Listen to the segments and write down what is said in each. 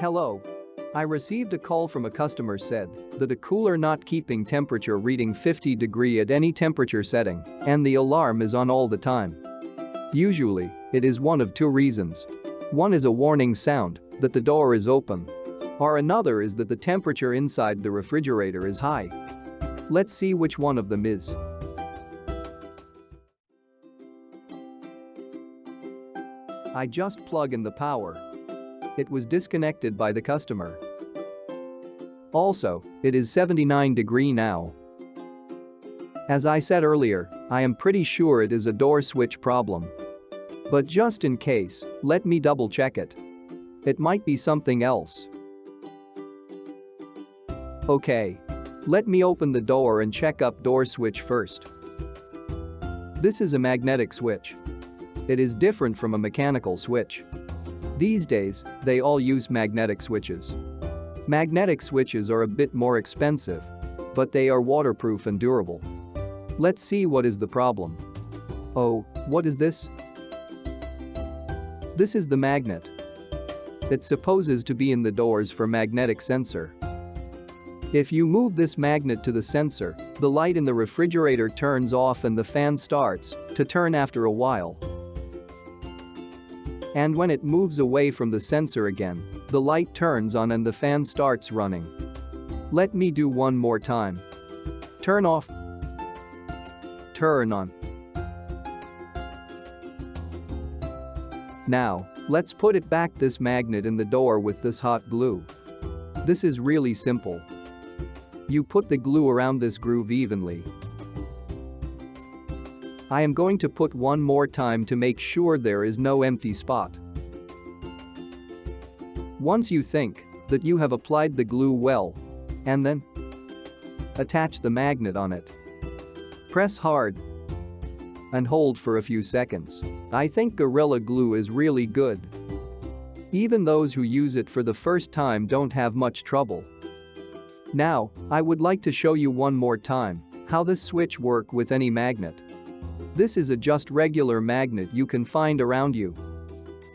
Hello. I received a call from a customer said that a cooler not keeping temperature reading 50 degree at any temperature setting and the alarm is on all the time. Usually, it is one of two reasons. One is a warning sound that the door is open, or another is that the temperature inside the refrigerator is high. Let's see which one of them is. I just plug in the power. It was disconnected by the customer. Also, it is 79 degree now. As I said earlier, I am pretty sure it is a door switch problem. But just in case, let me double check it. It might be something else. Okay. Let me open the door and check up door switch first. This is a magnetic switch. It is different from a mechanical switch. These days, they all use magnetic switches. Magnetic switches are a bit more expensive, but they are waterproof and durable. Let's see what is the problem. Oh, what is this? This is the magnet. It supposes to be in the doors for magnetic sensor. If you move this magnet to the sensor, the light in the refrigerator turns off and the fan starts to turn after a while. And when it moves away from the sensor again, the light turns on and the fan starts running. Let me do one more time. Turn off. Turn on. Now, let's put it back this magnet in the door with this hot glue. This is really simple. You put the glue around this groove evenly. I am going to put one more time to make sure there is no empty spot. Once you think that you have applied the glue well, and then attach the magnet on it. Press hard and hold for a few seconds. I think Gorilla Glue is really good. Even those who use it for the first time don't have much trouble. Now, I would like to show you one more time how this switch works with any magnet. This is a just regular magnet you can find around you.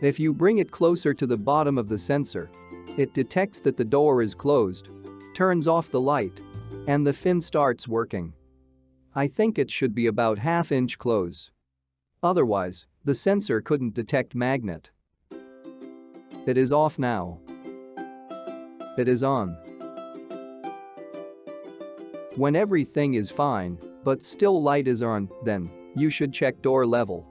If you bring it closer to the bottom of the sensor, it detects that the door is closed, turns off the light, and the fin starts working. I think it should be about half-inch close. Otherwise, the sensor couldn't detect magnet. It is off now. It is on. When everything is fine, but still light is on, then you should check door level.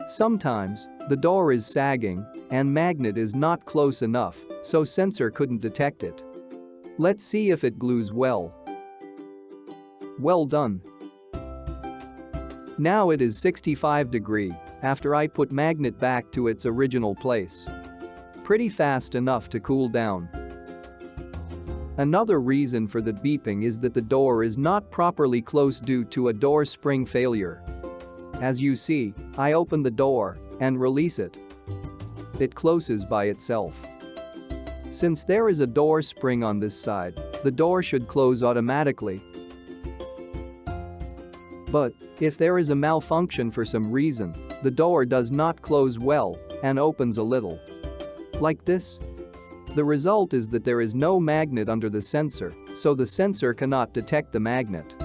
Sometimes, the door is sagging and magnet is not close enough, so sensor couldn't detect it. Let's see if it glues well. Well done. Now it is 65 degree after I put magnet back to its original place. Pretty fast enough to cool down. Another reason for the beeping is that the door is not properly closed due to a door spring failure. As you see, I open the door and release it. It closes by itself. Since there is a door spring on this side, the door should close automatically. But if there is a malfunction for some reason, the door does not close well and opens a little. Like this. The result is that there is no magnet under the sensor, so the sensor cannot detect the magnet.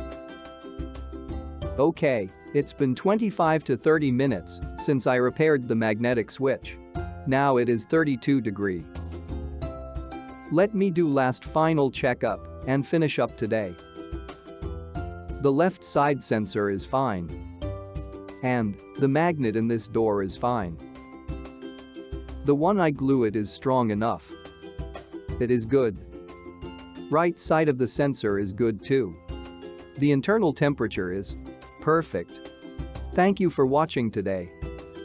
Okay, it's been 25 to 30 minutes since I repaired the magnetic switch. Now it is 32 degree. Let me do last final checkup and finish up today. The left side sensor is fine. And the magnet in this door is fine. The one I glue it is strong enough. It is good. Right side of the sensor is good too. The internal temperature is perfect. Thank you for watching today.